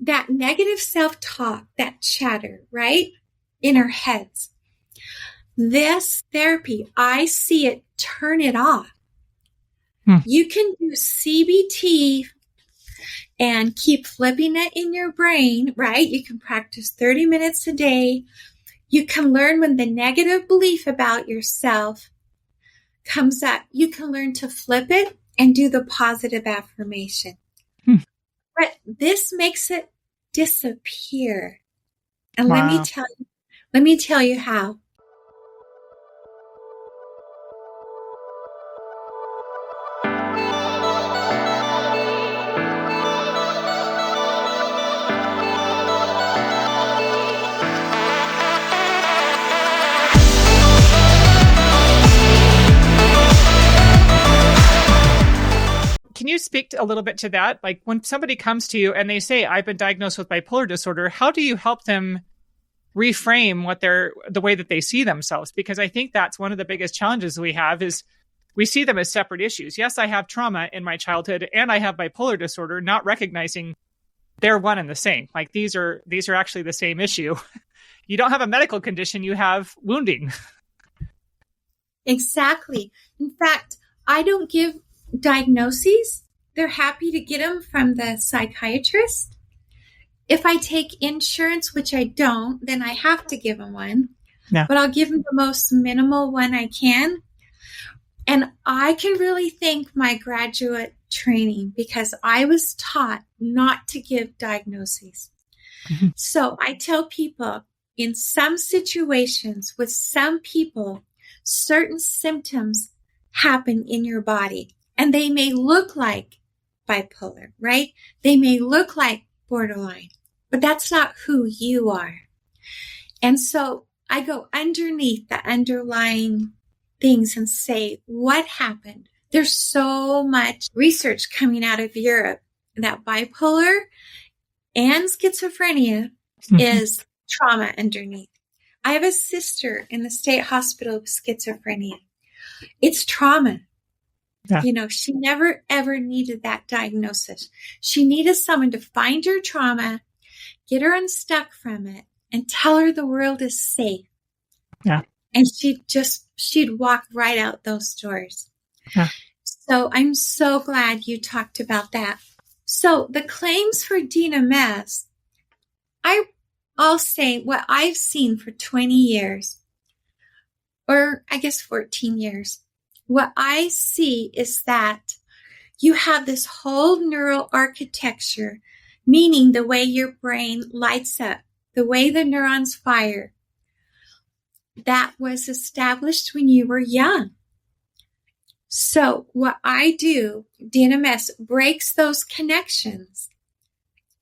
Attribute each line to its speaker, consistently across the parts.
Speaker 1: that negative self-talk, that chatter, right, in our heads. This therapy, I see it, turn it off. You can do CBT and keep flipping it in your brain, right? You can practice 30 minutes a day. You can learn when the negative belief about yourself comes up. You can learn to flip it and do the positive affirmation. But this makes it disappear. And
Speaker 2: Wow.
Speaker 1: let me tell you how.
Speaker 2: Can you speak a little bit to that? Like when somebody comes to you and they say, I've been diagnosed with bipolar disorder, how do you help them reframe the way that they see themselves? Because I think that's one of the biggest challenges we have is we see them as separate issues. Yes, I have trauma in my childhood and I have bipolar disorder, not recognizing they're one and the same. Like these are actually the same issue. You don't have a medical condition, you have wounding.
Speaker 1: Exactly. In fact, I don't give diagnoses. They're happy to get them from the psychiatrist. If I take insurance, which I don't, then I have to give them one.
Speaker 2: Yeah.
Speaker 1: But I'll give them the most minimal one I can. And I can really thank my graduate training because I was taught not to give diagnoses. Mm-hmm. So I tell people in some situations with some people, certain symptoms happen in your body. And they may look like bipolar, right? They may look like borderline, but that's not who you are. And so I go underneath the underlying things and say, what happened? There's so much research coming out of Europe that bipolar and schizophrenia is trauma underneath. I have a sister in the state hospital with schizophrenia. It's trauma.
Speaker 2: Yeah.
Speaker 1: You know, she never, ever needed that diagnosis. She needed someone to find her trauma, get her unstuck from it, and tell her the world is safe.
Speaker 2: Yeah.
Speaker 1: And she'd walk right out those doors.
Speaker 2: Yeah.
Speaker 1: So I'm so glad you talked about that. So the claims for DNMS, I'll say what I've seen for 20 years, or I guess 14 years. What I see is that you have this whole neural architecture, meaning the way your brain lights up, the way the neurons fire, that was established when you were young. So what I do, DNMS breaks those connections,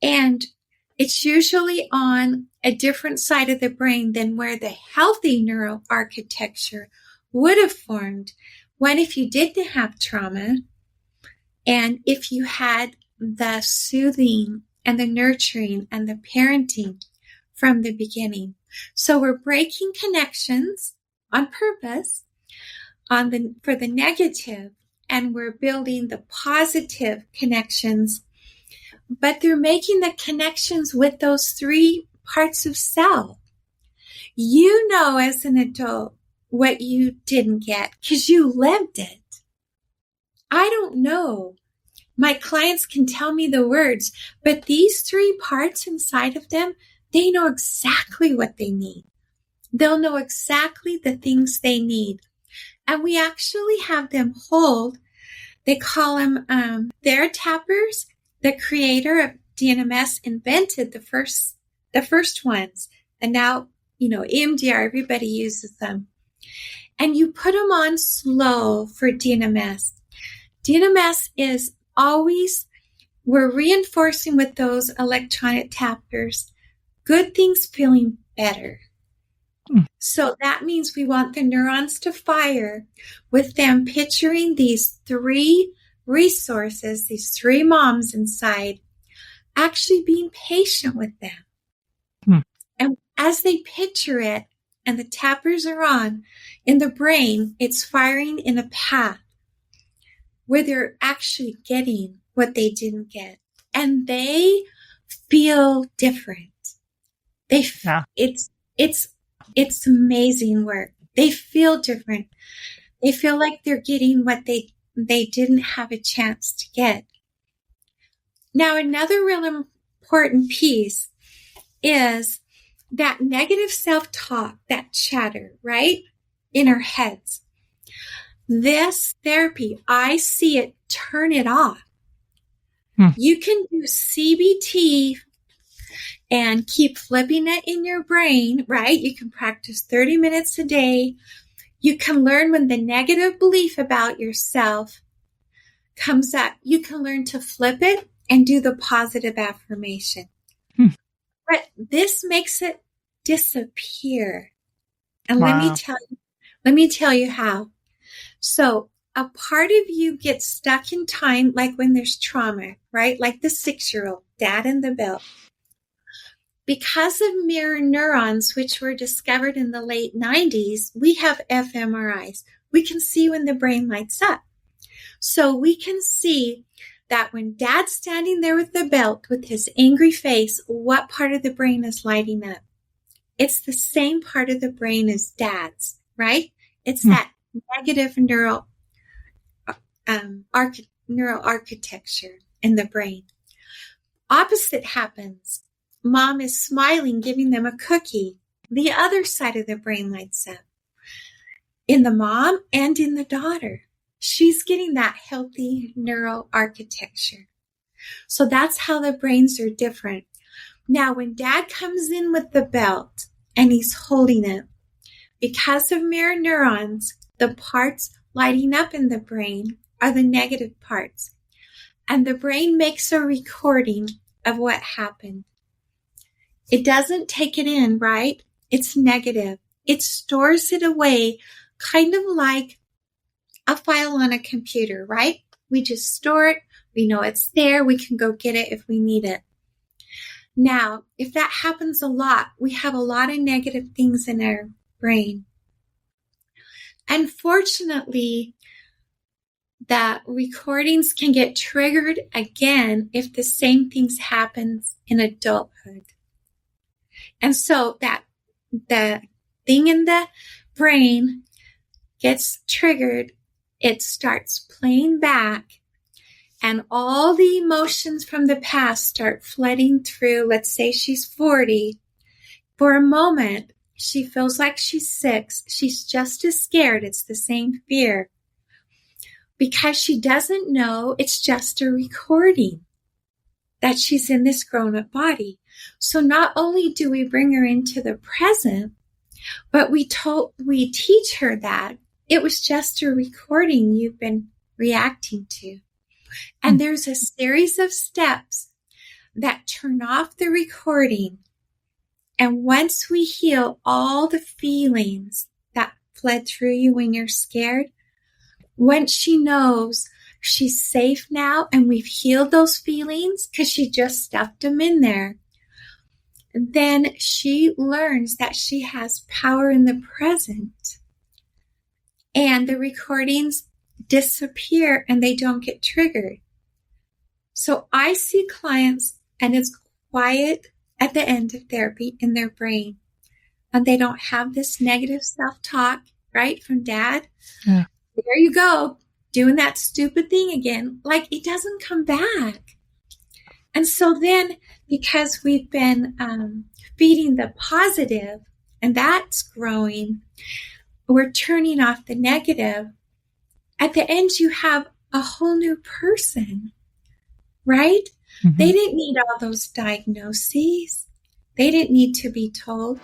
Speaker 1: and it's usually on a different side of the brain than where the healthy neural architecture would have formed. What if you didn't have trauma, and if you had the soothing and the nurturing and the parenting from the beginning? So we're breaking connections on purpose for the negative, and we're building the positive connections, but they're making the connections with those three parts of self. You know, as an adult, what you didn't get because you lived it. I don't know. My clients can tell me the words, but these three parts inside of them, they know exactly what they need. They'll know exactly the things they need. And we actually have them hold, they call them their tappers. The creator of DNMS invented the first ones. And now, you know, EMDR, everybody uses them. And you put them on slow for DNMS. DNMS is always, we're reinforcing with those electronic tappers, good things feeling better. So that means we want the neurons to fire with them picturing these three resources, these three moms inside, actually being patient with them. And as they picture it, and the tappers are on, in the brain, it's firing in a path where they're actually getting what they didn't get. And they feel different.
Speaker 2: Yeah.
Speaker 1: It's amazing work. They feel different. They feel like they're getting what they didn't have a chance to get. Now, another real important piece is that negative self-talk, that chatter, right? In our heads. This therapy, I see it, turn it off. You can do CBT and keep flipping it in your brain, right? You can practice 30 minutes a day. You can learn when the negative belief about yourself comes up. You can learn to flip it and do the positive affirmation. But this makes it disappear. And
Speaker 2: Wow.
Speaker 1: let me tell you how. So a part of you gets stuck in time, like when there's trauma, right? Like the 6-year-old, dad in the belt. Because of mirror neurons, which were discovered in the late 90s, we have fMRIs. We can see when the brain lights up. So we can see that when dad's standing there with the belt, with his angry face, what part of the brain is lighting up? It's the same part of the brain as dad's, right? It's that negative neural architecture in the brain. Opposite happens. Mom is smiling, giving them a cookie. The other side of the brain lights up. In the mom and in the daughter. She's getting that healthy neural architecture. So that's how the brains are different. Now, when dad comes in with the belt and he's holding it, because of mirror neurons, the parts lighting up in the brain are the negative parts. And the brain makes a recording of what happened. It doesn't take it in, right? It's negative. It stores it away, kind of like a file on a computer, right? We just store it. We know it's there. We can go get it if we need it. Now, if that happens a lot, we have a lot of negative things in our brain. Unfortunately, the recordings can get triggered again if the same things happens in adulthood. And so that the thing in the brain gets triggered, it starts playing back, and all the emotions from the past start flooding through. Let's say she's 40. For a moment, she feels like she's 6. She's just as scared. It's the same fear. Because she doesn't know it's just a recording that she's in this grown-up body. So not only do we bring her into the present, but we teach her that it was just a recording you've been reacting to. And there's a series of steps that turn off the recording. And once we heal all the feelings that fled through you when you're scared, once she knows she's safe now and we've healed those feelings because she just stuffed them in there, then she learns that she has power in the present. And the recordings disappear and they don't get triggered. So I see clients and it's quiet at the end of therapy in their brain. And they don't have this negative self-talk, right, from dad. Yeah. There you go, doing that stupid thing again. Like, it doesn't come back. And so then, because we've been feeding the positive, and that's growing, we're turning off the negative. At the end, you have a whole new person, right? They didn't need all those diagnoses. They didn't need to be told.